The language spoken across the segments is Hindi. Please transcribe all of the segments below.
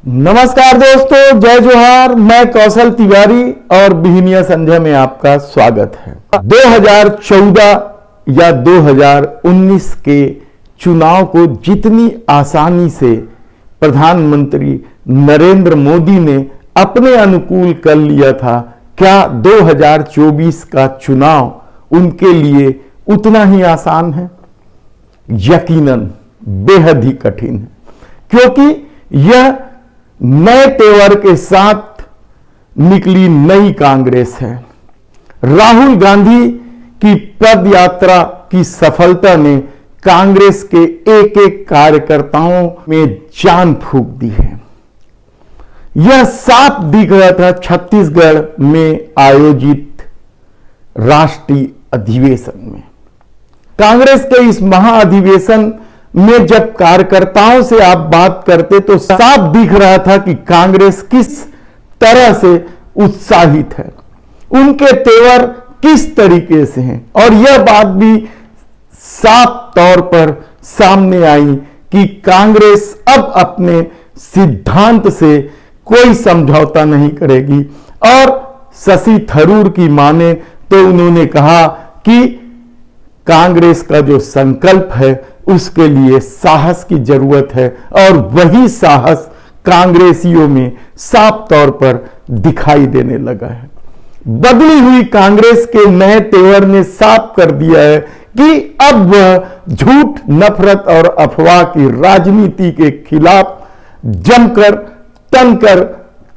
नमस्कार दोस्तों, जय जोहार। मैं कौशल तिवारी और बिहनिया संध्या में आपका स्वागत है। 2014 या 2019 के चुनाव को जितनी आसानी से प्रधानमंत्री नरेंद्र मोदी ने अपने अनुकूल कर लिया था, क्या 2024 का चुनाव उनके लिए उतना ही आसान है? यकीनन बेहद ही कठिन है, क्योंकि यह नए तेवर के साथ निकली नई कांग्रेस है। राहुल गांधी की पद यात्रा की सफलता ने कांग्रेस के एक एक कार्यकर्ताओं में जान फूंक दी है। यह साफ दिख रहा था छत्तीसगढ़ में आयोजित राष्ट्रीय अधिवेशन में। कांग्रेस के इस महाअधिवेशन में जब कार्यकर्ताओं से आप बात करते तो साफ दिख रहा था कि कांग्रेस किस तरह से उत्साहित है, उनके तेवर किस तरीके से हैं। और यह बात भी साफ तौर पर सामने आई कि कांग्रेस अब अपने सिद्धांत से कोई समझौता नहीं करेगी। और शशि थरूर की माने तो उन्होंने कहा कि कांग्रेस का जो संकल्प है उसके लिए साहस की जरूरत है, और वही साहस कांग्रेसियों में साफ तौर पर दिखाई देने लगा है। बदली हुई कांग्रेस के नए तेवर ने साफ कर दिया है कि अब वह झूठ, नफरत और अफवाह की राजनीति के खिलाफ जमकर तनकर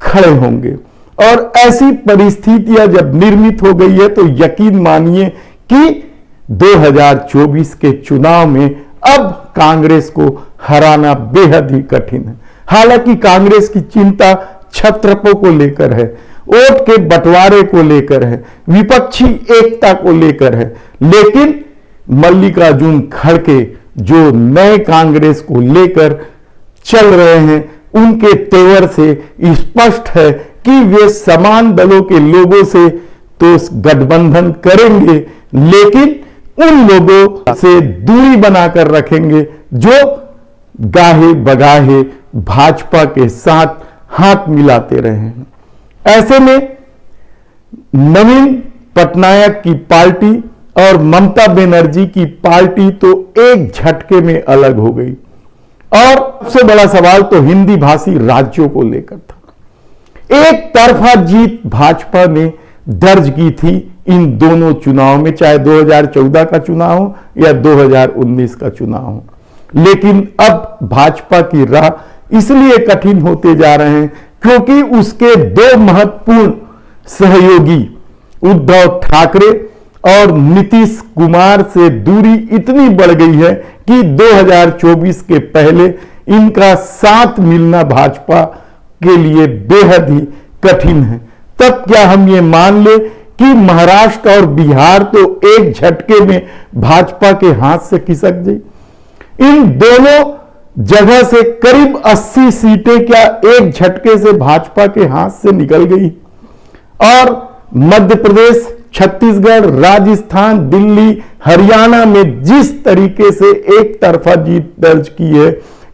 खड़े होंगे। और ऐसी परिस्थितियां जब निर्मित हो गई है तो यकीन मानिए कि 2024 के चुनाव में अब कांग्रेस को हराना बेहद ही कठिन है। हालांकि कांग्रेस की चिंता छत्रपों को लेकर है, वोट के बंटवारे को लेकर है, विपक्षी एकता को लेकर है, लेकिन मल्लिकार्जुन खड़गे जो नए कांग्रेस को लेकर चल रहे हैं, उनके तेवर से स्पष्ट है कि वे समान दलों के लोगों से तो गठबंधन करेंगे, लेकिन उन लोगों से दूरी बनाकर रखेंगे जो गाहे बगाहे भाजपा के साथ हाथ मिलाते रहे हैं। ऐसे में नवीन पटनायक की पार्टी और ममता बनर्जी की पार्टी तो एक झटके में अलग हो गई। और सबसे बड़ा सवाल तो हिंदी भाषी राज्यों को लेकर था। एक तरफा जीत भाजपा ने दर्ज की थी इन दोनों चुनाव में, चाहे 2014 का चुनाव हो या 2019 का चुनाव हो। लेकिन अब भाजपा की राह इसलिए कठिन होते जा रहे हैं क्योंकि उसके दो महत्वपूर्ण सहयोगी उद्धव ठाकरे और नीतीश कुमार से दूरी इतनी बढ़ गई है कि 2024 के पहले इनका साथ मिलना भाजपा के लिए बेहद ही कठिन है। तब क्या हम ये मान ले कि महाराष्ट्र और बिहार तो एक झटके में भाजपा के हाथ से खिसक गई। इन दोनों जगह से करीब 80 सीटें क्या एक झटके से भाजपा के हाथ से निकल गई। और मध्य प्रदेश, छत्तीसगढ़, राजस्थान, दिल्ली, हरियाणा में जिस तरीके से एक तरफा जीत दर्ज की है,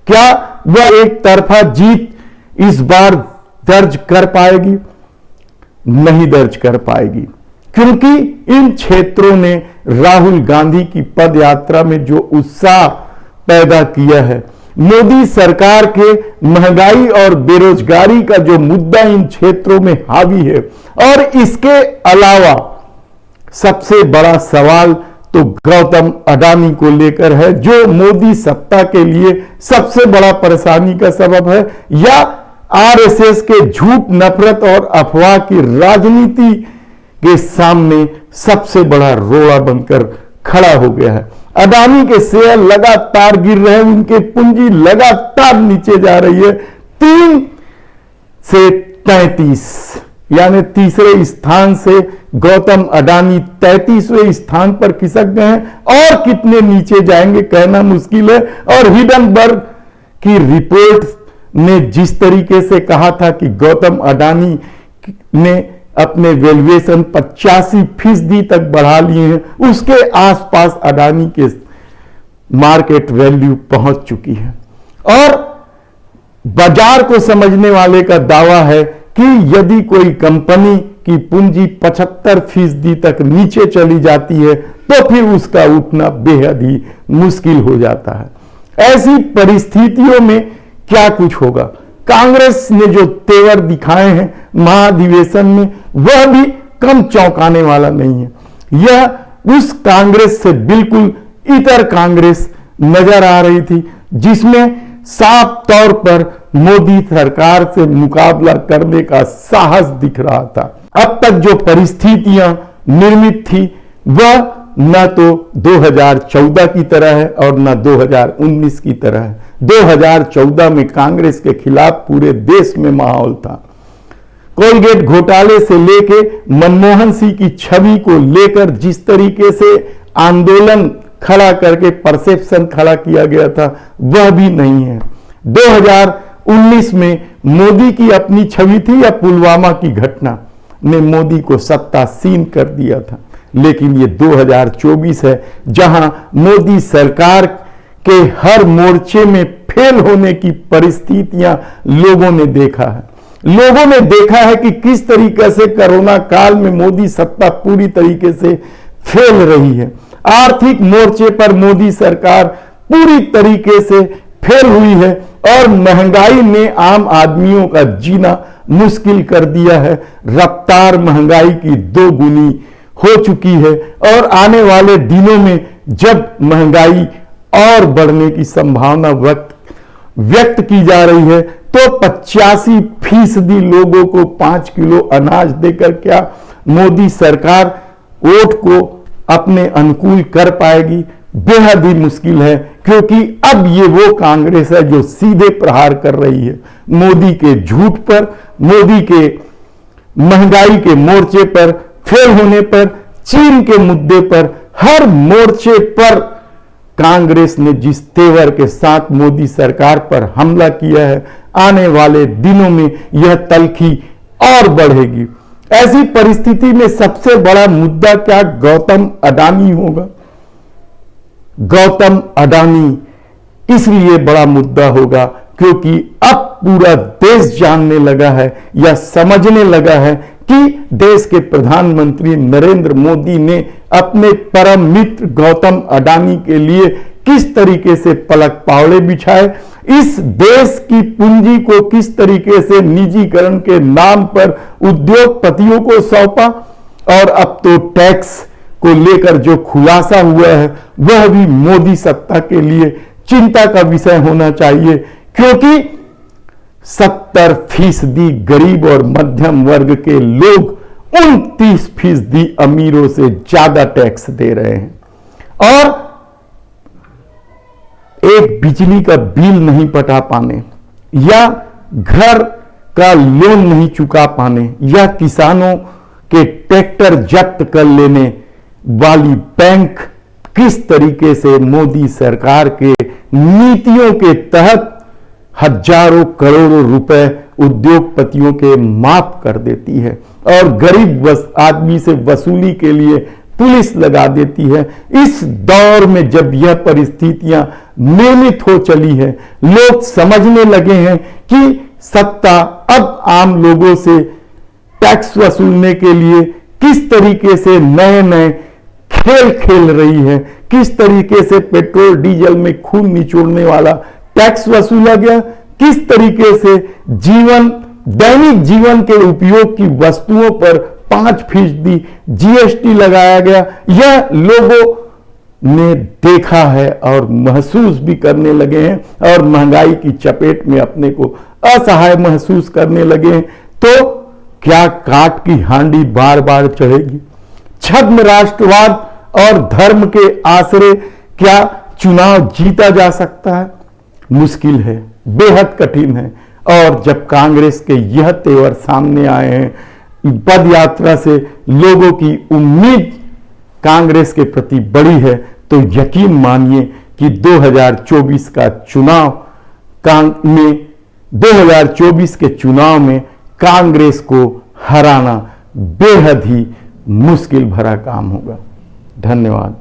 क्या वह एक तरफा जीत इस बार दर्ज कर पाएगी? नहीं दर्ज कर पाएगी, क्योंकि इन क्षेत्रों ने राहुल गांधी की पद यात्रा में जो उत्साह पैदा किया है, मोदी सरकार के महंगाई और बेरोजगारी का जो मुद्दा इन क्षेत्रों में हावी है, और इसके अलावा सबसे बड़ा सवाल तो गौतम अडानी को लेकर है, जो मोदी सत्ता के लिए सबसे बड़ा परेशानी का सबब है, या आरएसएस के झूठ, नफरत और अफवाह की राजनीति के सामने सबसे बड़ा रोड़ा बनकर खड़ा हो गया है। अडानी के शेयर लगातार गिर रहे हैं, उनके पूंजी लगातार नीचे जा रही है। 3 से 33 यानी तीसरे स्थान से गौतम अडानी 33वें स्थान पर खिसक गए हैं, और कितने नीचे जाएंगे कहना मुश्किल है। और हिडनबर्ग की रिपोर्ट ने जिस तरीके से कहा था कि गौतम अडानी ने अपने वैल्यूएशन 85% तक बढ़ा लिए हैं, उसके आसपास अडानी के मार्केट वैल्यू पहुंच चुकी है। और बाजार को समझने वाले का दावा है कि यदि कोई कंपनी की पूंजी 75% तक नीचे चली जाती है तो फिर उसका उठना बेहद ही मुश्किल हो जाता है। ऐसी परिस्थितियों में क्या कुछ होगा? कांग्रेस ने जो तेवर दिखाए हैं महाधिवेशन में वह भी कम चौंकाने वाला नहीं है। यह उस कांग्रेस से बिल्कुल इतर कांग्रेस नजर आ रही थी जिसमें साफ तौर पर मोदी सरकार से मुकाबला करने का साहस दिख रहा था। अब तक जो परिस्थितियां निर्मित थी वह न तो 2014 की तरह है और न 2019 की तरह है। 2014 में कांग्रेस के खिलाफ पूरे देश में माहौल था। कोलगेट घोटाले से लेके मनमोहन सिंह की छवि को लेकर जिस तरीके से आंदोलन खड़ा करके परसेप्शन खड़ा किया गया था वह भी नहीं है। 2019 में मोदी की अपनी छवि थी या पुलवामा की घटना ने मोदी को सत्तासीन कर दिया था, लेकिन ये 2024 है जहां मोदी सरकार के हर मोर्चे में फेल होने की परिस्थितियां लोगों ने देखा है। लोगों ने देखा है कि किस तरीके से कोरोना काल में मोदी सत्ता पूरी तरीके से फेल रही है। आर्थिक मोर्चे पर मोदी सरकार पूरी तरीके से फेल हुई है और महंगाई ने आम आदमियों का जीना मुश्किल कर दिया है। रफ्तार महंगाई की 2 गुनी हो चुकी है और आने वाले दिनों में जब महंगाई और बढ़ने की संभावना व्यक्त की जा रही है तो 85% लोगों को 5 किलो अनाज देकर क्या मोदी सरकार वोट को अपने अनुकूल कर पाएगी? बेहद ही मुश्किल है, क्योंकि अब ये वो कांग्रेस है जो सीधे प्रहार कर रही है मोदी के झूठ पर, मोदी के महंगाई के मोर्चे पर, फेल होने पर, चीन के मुद्दे पर। हर मोर्चे पर कांग्रेस ने जिस तेवर के साथ मोदी सरकार पर हमला किया है, आने वाले दिनों में यह तल्खी और बढ़ेगी। ऐसी परिस्थिति में सबसे बड़ा मुद्दा क्या गौतम अडानी होगा? गौतम अडानी इसलिए बड़ा मुद्दा होगा क्योंकि अब पूरा देश जानने लगा है या समझने लगा है कि देश के प्रधानमंत्री नरेंद्र मोदी ने अपने परम मित्र गौतम अडानी के लिए किस तरीके से पलक पावड़े बिछाए, इस देश की पूंजी को किस तरीके से निजीकरण के नाम पर उद्योगपतियों को सौंपा, और अब तो टैक्स को लेकर जो खुलासा हुआ है वह भी मोदी सत्ता के लिए चिंता का विषय होना चाहिए, क्योंकि 70% गरीब और मध्यम वर्ग के लोग 29% अमीरों से ज्यादा टैक्स दे रहे हैं और एक बिजली का बिल नहीं पटा पाने या घर का लोन नहीं चुका पाने या किसानों के ट्रैक्टर जब्त कर लेने वाली बैंक किस तरीके से मोदी सरकार के नीतियों के तहत हजारों करोड़ों रुपए उद्योगपतियों के माफ कर देती है और गरीब आदमी से वसूली के लिए पुलिस लगा देती है। इस दौर में जब यह परिस्थितियां निर्मित हो चली है, लोग समझने लगे हैं कि सत्ता अब आम लोगों से टैक्स वसूलने के लिए किस तरीके से नए नए खेल खेल रही है, किस तरीके से पेट्रोल डीजल में खून निचोड़ने वाला टैक्स वसूला गया, किस तरीके से दैनिक जीवन के उपयोग की वस्तुओं पर 5% जीएसटी लगाया गया। यह लोगों ने देखा है और महसूस भी करने लगे हैं और महंगाई की चपेट में अपने को असहाय महसूस करने लगे हैं। तो क्या काट की हांडी बार बार चढ़ेगी? छद्म राष्ट्रवाद और धर्म के आसरे क्या चुनाव जीता जा सकता है? मुश्किल है, बेहद कठिन है। और जब कांग्रेस के यह तेवर सामने आए हैं, पद यात्रा से लोगों की उम्मीद कांग्रेस के प्रति बड़ी है, तो यकीन मानिए कि 2024 का चुनाव में 2024 के चुनाव में कांग्रेस को हराना बेहद ही मुश्किल भरा काम होगा। धन्यवाद।